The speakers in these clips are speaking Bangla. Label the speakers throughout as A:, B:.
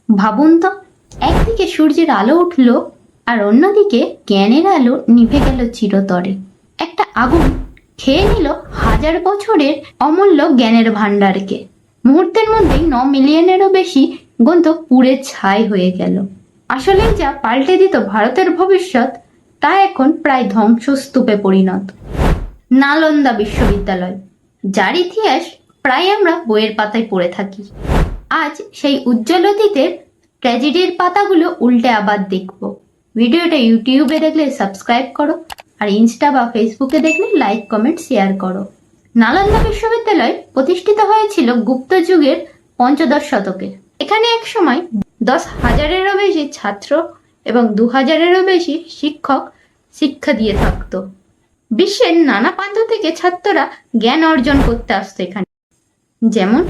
A: ভাবুন তো, একদিকে সূর্যের আলো উঠল আর অন্যদিকে জ্ঞানের আলো নিভে গেল চিরতরে। একটা আগুন খেয়ে নিল হাজার বছরের অমূল্য জ্ঞানের ভাণ্ডারকে। মুহূর্তের মধ্যেই 9 মিলিয়নেরও বেশি গ্রন্থ পুড়ে ছাই হয়ে গেল। আসলে যা পাল্টে দিত ভারতের ভবিষ্যৎ, তা এখন প্রায় ধ্বংসস্তূপে পরিণত। নালন্দা বিশ্ববিদ্যালয়, যার ইতিহাস প্রায় আমরা বইয়ের পাতায় পড়ে থাকি, আজ সেই উজ্জ্বল অতীতের ট্র্যাজেডির পাতাগুলো উল্টে আবার দেখব। ভিডিওটা ইউটিউবে দেখলে সাবস্ক্রাইব করো, আর ইনস্টা বা ফেসবুকে দেখলে লাইক, কমেন্ট, শেয়ার করো। নালন্দা বিশ্ববিদ্যালয় প্রতিষ্ঠিত হয়েছিল গুপ্ত যুগের পঞ্চদশ শতকে। এখানে এক সময় 10,000-এরও বেশি ছাত্র এবং 2,000-এরও বেশি শিক্ষক শিক্ষা দিয়ে থাকতো। বিশ্বের নানা প্রান্ত থেকে ছাত্ররা জ্ঞান অর্জন করতে আসতো এখানে, যেমন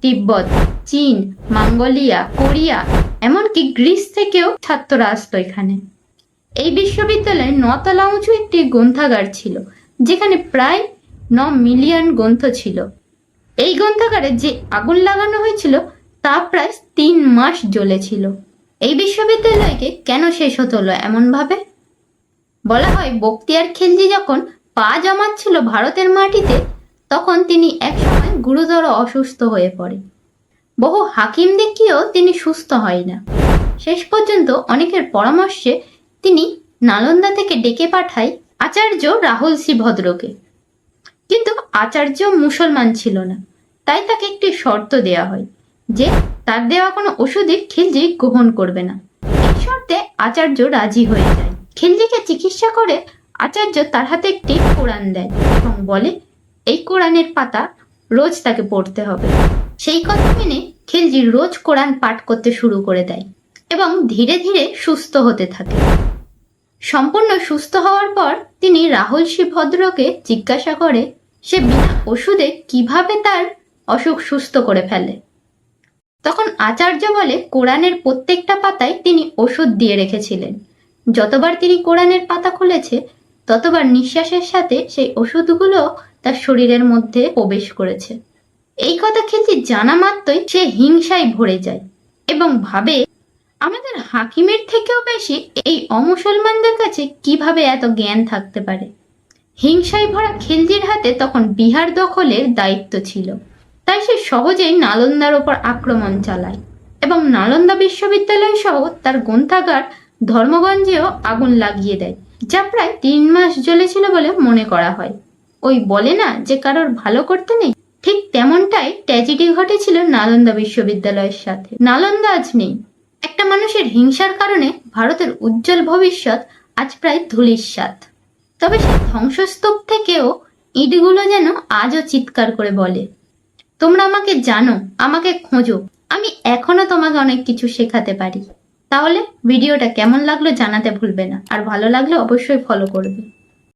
A: তিব্বত, চীন, মঙ্গোলিয়া, কোরিয়া, এমনকি গ্রিস থেকেও ছাত্ররা আসতো এখানে। এই বিশ্ববিদ্যালয়ে 9 তলা উঁচু একটি গ্রন্থাগার ছিল, যেখানে প্রায় 9 মিলিয়ন গ্রন্থ ছিল। এই গ্রন্থাগারে যে আগুন লাগানো হয়েছিল তা প্রায় 3 মাস জ্বলেছিল। এই বিশ্ববিদ্যালয়কে কেন শেষ হতে হলো এমন ভাবে? বলা হয়, বখতিয়ার খিলজি যখন পা জমাচ্ছিল ভারতের মাটিতে, তখন তিনি একসময় গুরুতর অসুস্থ হয়ে পড়ে। বহু হাকিম দেখিয়েও তিনি সুস্থ হয় না। শেষ পর্যন্ত অনেকের পরামর্শে তিনি নালন্দা থেকে ডেকে পাঠায় আচার্য রাহুল সি ভদ্রকে। কিন্তু আচার্য মুসলমান ছিল না, তাই তাকে একটি শর্ত দেওয়া হয় যে তার দেওয়া কোনো ওষুধই খিলজি গ্রহণ করবে না। এই শর্তে আচার্য রাজি হয়ে যায়। খিলজিকে চিকিৎসা করে আচার্য তার হাতে একটি কোরআন দেয় এবং বলে, এই কোরআনের পাতা রোজ তাকে পড়তে হবে। সেই কথা মেনে খিলজি রোজ কোরআন পাঠ করতে শুরু করে দেয় এবং ধীরে ধীরে সুস্থ হতে থাকে। সম্পূর্ণ সুস্থ হওয়ার পর তিনি রাহুল সি ভদ্রকে জিজ্ঞাসা করে সে বিনা ওষুধে কিভাবে তার অসুখ সুস্থ করে ফেলে। তখন আচার্য বলে, কোরআনের প্রত্যেকটা পাতায় তিনি ওষুধ দিয়ে রেখেছিলেন। যতবার তিনি কোরআনের পাতা খুলেছে, ততবার নিঃশ্বাসের সাথে সেই ওষুধগুলো তার শরীরের মধ্যে প্রবেশ করেছে। এই কথা খিলজি জানা মাত্রই সে হিংসায় ভরে যায় এবং ভাবে, আমাদের হাকিমের থেকেও বেশি এই অমুসলমানদের কাছে কিভাবে এত জ্ঞান থাকতে পারে। হিংসায় ভরা খিলজির হাতে তখন বিহার দখলের দায়িত্ব ছিল, তাই সে সহজেই নালন্দার ওপর আক্রমণ চালায় এবং নালন্দা বিশ্ববিদ্যালয় সহ তার গ্রন্থাগার ধর্মগঞ্জেও আগুন লাগিয়ে দেয়, যা প্রায় 3 মাস জ্বলেছিল বলে মনে করা হয়। ওই বলে না যে কারোর ভালো করতে নেই, ঠিক তেমনটাই ট্র্যাজেডি ঘটেছিল নালন্দা বিশ্ববিদ্যালয়ের সাথে। নালন্দা আজ নেই। একটা মানুষের হিংসার কারণে ভারতের উজ্জ্বল ভবিষ্যৎ আজ প্রায় ধূলিসাৎ। তবে সেই ধ্বংসস্তূপ থেকেও ইটগুলো যেন আজও চিৎকার করে বলে, তোমরা আমাকে জানো, আমাকে খোঁজো, আমি এখনো তোমাকে অনেক কিছু শেখাতে পারি। তাহলে ভিডিওটা কেমন লাগলো জানাতে ভুলবে না, আর ভালো লাগলে অবশ্যই ফলো করবে।